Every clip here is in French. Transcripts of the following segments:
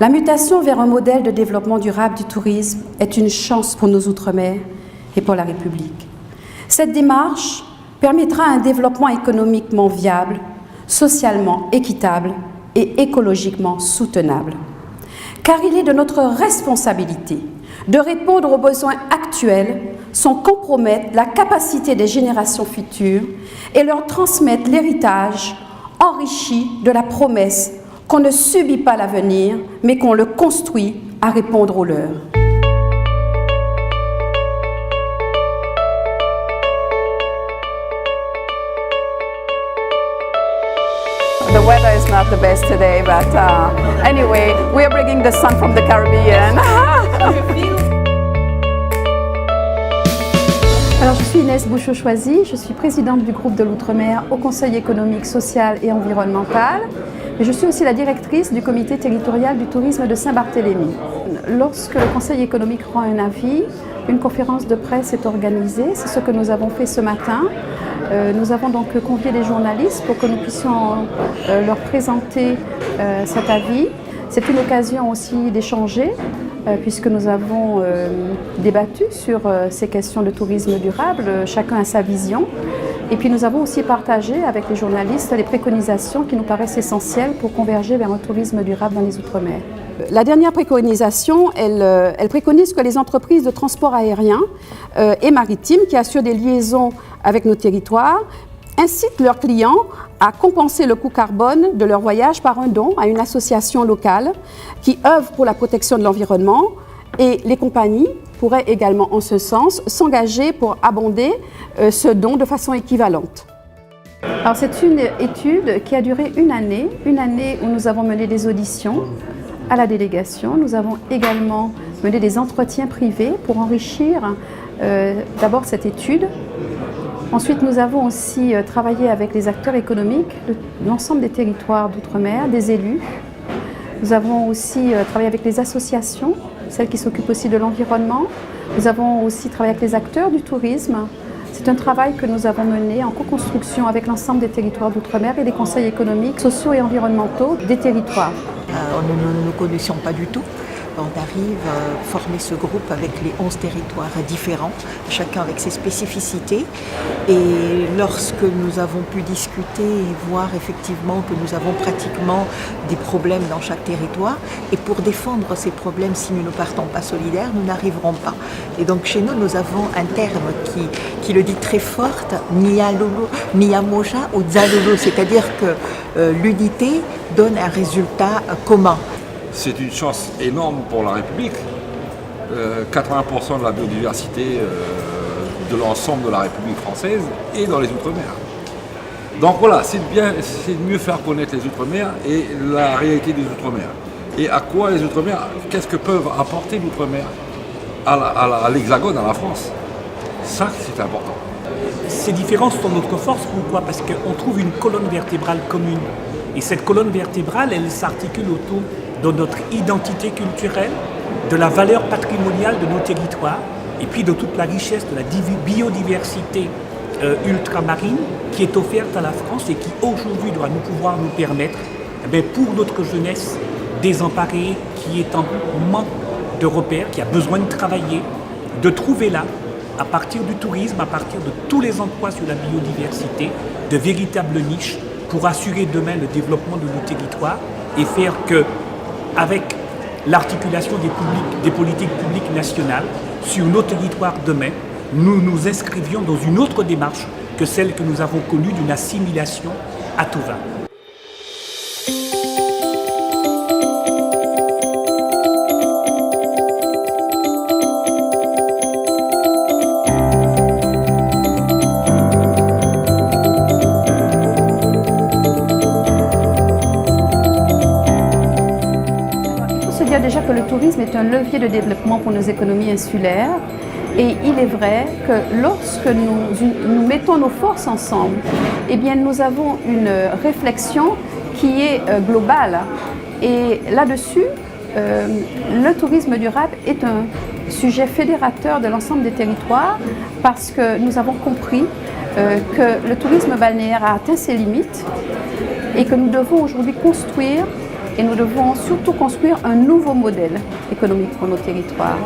La mutation vers un modèle de développement durable du tourisme est une chance pour nos Outre-mer et pour la République. Cette démarche permettra un développement économiquement viable, socialement équitable et écologiquement soutenable. Car il est de notre responsabilité de répondre aux besoins actuels sans compromettre la capacité des générations futures et leur transmettre l'héritage enrichi de la promesse qu'on ne subit pas l'avenir, mais qu'on le construit à répondre aux leurs. The weather is not the best today, but anyway, we are bringing the sun from the Caribbean. Alors, je suis Inès Bouchot-Choisy, je suis présidente du groupe de l'Outre-mer au Conseil économique, social et environnemental. Et je suis aussi la directrice du comité territorial du tourisme de Saint-Barthélemy. Lorsque le Conseil économique rend un avis, une conférence de presse est organisée. C'est ce que nous avons fait ce matin. Nous avons donc convié des journalistes pour que nous puissions leur présenter cet avis. C'est une occasion aussi d'échanger puisque nous avons débattu sur ces questions de tourisme durable, chacun a sa vision. Et puis nous avons aussi partagé avec les journalistes les préconisations qui nous paraissent essentielles pour converger vers un tourisme durable dans les Outre-mer. La dernière préconisation, elle préconise que les entreprises de transport aérien et maritime qui assurent des liaisons avec nos territoires incitent leurs clients à compenser le coût carbone de leur voyage par un don à une association locale qui œuvre pour la protection de l'environnement, et les compagnies pourraient également en ce sens s'engager pour abonder ce don de façon équivalente. Alors c'est une étude qui a duré une année où nous avons mené des auditions à la délégation. Nous avons également mené des entretiens privés pour enrichir d'abord cette étude. Ensuite, nous avons aussi travaillé avec les acteurs économiques de l'ensemble des territoires d'outre-mer, des élus. Nous avons aussi travaillé avec les associations, celles qui s'occupent aussi de l'environnement. Nous avons aussi travaillé avec les acteurs du tourisme. C'est un travail que nous avons mené en co-construction avec l'ensemble des territoires d'outre-mer et des conseils économiques, sociaux et environnementaux des territoires. Nous ne nous connaissions pas du tout. On arrive à former ce groupe avec les 11 territoires différents, chacun avec ses spécificités. Et lorsque nous avons pu discuter et voir effectivement que nous avons pratiquement des problèmes dans chaque territoire, et pour défendre ces problèmes, si nous ne partons pas solidaires, nous n'arriverons pas. Et donc chez nous, nous avons un terme qui le dit très fort, Miyamoja ou Zalulu, c'est-à-dire que l'unité donne un résultat commun. C'est une chance énorme pour la République. 80% de la biodiversité de l'ensemble de la République française est dans les Outre-mer. Donc voilà, c'est de mieux faire connaître les Outre-mer et la réalité des Outre-mer. Et à quoi les Outre-mer, qu'est-ce que peuvent apporter l'Outre-mer à l'Hexagone, à la France. Ça, c'est important. Ces différences sont notre force. Pourquoi ? Parce qu'on trouve une colonne vertébrale commune. Et cette colonne vertébrale, elle s'articule autour de notre identité culturelle, de la valeur patrimoniale de nos territoires, et puis de toute la richesse de la biodiversité ultramarine qui est offerte à la France et qui aujourd'hui doit pouvoir nous permettre, pour notre jeunesse désemparée, qui est en manque de repères, qui a besoin de travailler, de trouver là, à partir du tourisme, à partir de tous les emplois sur la biodiversité, de véritables niches pour assurer demain le développement de nos territoires et faire que, avec l'articulation des politiques publiques nationales sur nos territoires demain, nous nous inscrivions dans une autre démarche que celle que nous avons connue d'une assimilation à tout va. Déjà que le tourisme est un levier de développement pour nos économies insulaires, et il est vrai que lorsque nous mettons nos forces ensemble, eh bien nous avons une réflexion qui est globale. Et là-dessus, le tourisme durable est un sujet fédérateur de l'ensemble des territoires parce que nous avons compris que le tourisme balnéaire a atteint ses limites et que nous devons aujourd'hui construire et nous devons surtout construire un nouveau modèle économique pour nos territoires.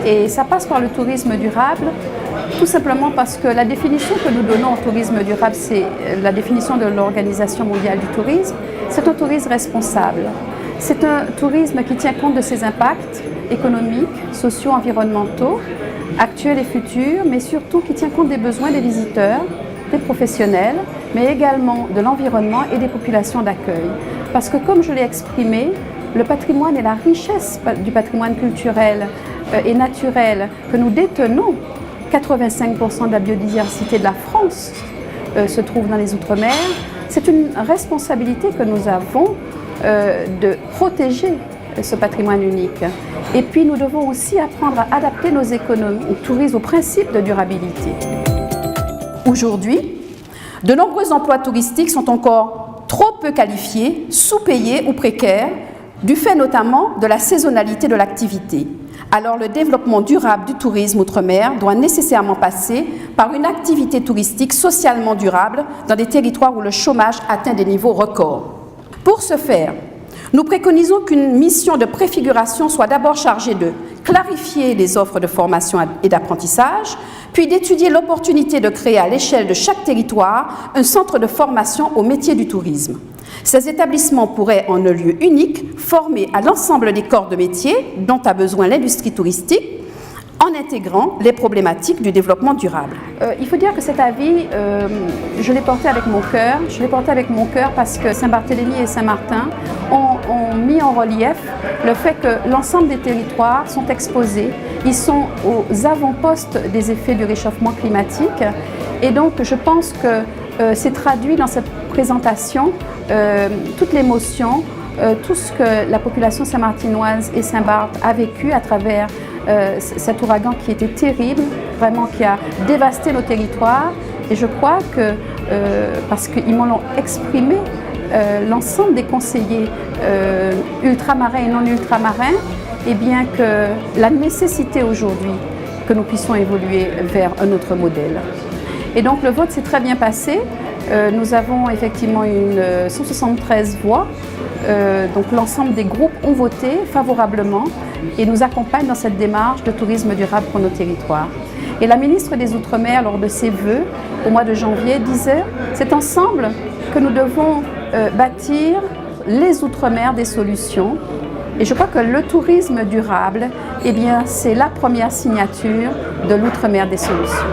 Et ça passe par le tourisme durable, tout simplement parce que la définition que nous donnons au tourisme durable, c'est la définition de l'Organisation mondiale du tourisme, c'est un tourisme responsable. C'est un tourisme qui tient compte de ses impacts économiques, sociaux, environnementaux, actuels et futurs, mais surtout qui tient compte des besoins des visiteurs, des professionnels, mais également de l'environnement et des populations d'accueil. Parce que comme je l'ai exprimé, le patrimoine et la richesse du patrimoine culturel et naturel que nous détenons, 85% de la biodiversité de la France se trouve dans les Outre-mer, c'est une responsabilité que nous avons de protéger ce patrimoine unique. Et puis nous devons aussi apprendre à adapter nos économies au tourisme, au principe de durabilité. Aujourd'hui, de nombreux emplois touristiques sont encore trop peu qualifiés, sous-payés ou précaires, du fait notamment de la saisonnalité de l'activité. Alors le développement durable du tourisme outre-mer doit nécessairement passer par une activité touristique socialement durable dans des territoires où le chômage atteint des niveaux records. Pour ce faire, nous préconisons qu'une mission de préfiguration soit d'abord chargée de clarifier les offres de formation et d'apprentissage, puis d'étudier l'opportunité de créer à l'échelle de chaque territoire un centre de formation au métier du tourisme. Ces établissements pourraient, en un lieu unique, former à l'ensemble des corps de métier dont a besoin l'industrie touristique, en intégrant les problématiques du développement durable. Il faut dire que cet avis, je l'ai porté avec mon cœur. Je l'ai porté avec mon cœur parce que Saint-Barthélemy et Saint-Martin ont mis en relief le fait que l'ensemble des territoires sont exposés. Ils sont aux avant-postes des effets du réchauffement climatique. Et donc, je pense que c'est traduit dans cette présentation toute l'émotion, tout ce que la population saint-martinoise et Saint-Barth a vécu à travers cet ouragan qui était terrible, vraiment qui a dévasté nos territoires. Et je crois que, parce qu'ils m'ont exprimé, l'ensemble des conseillers ultramarins et non ultramarins, et bien que la nécessité aujourd'hui que nous puissions évoluer vers un autre modèle. Et donc le vote s'est très bien passé. Nous avons effectivement 173 voix. Donc l'ensemble des groupes ont voté favorablement et nous accompagnent dans cette démarche de tourisme durable pour nos territoires. Et la ministre des Outre-mer, lors de ses vœux au mois de janvier, disait « C'est ensemble que nous devons bâtir les Outre-mer des solutions ». Et je crois que le tourisme durable, eh bien, c'est la première signature de l'Outre-mer des solutions.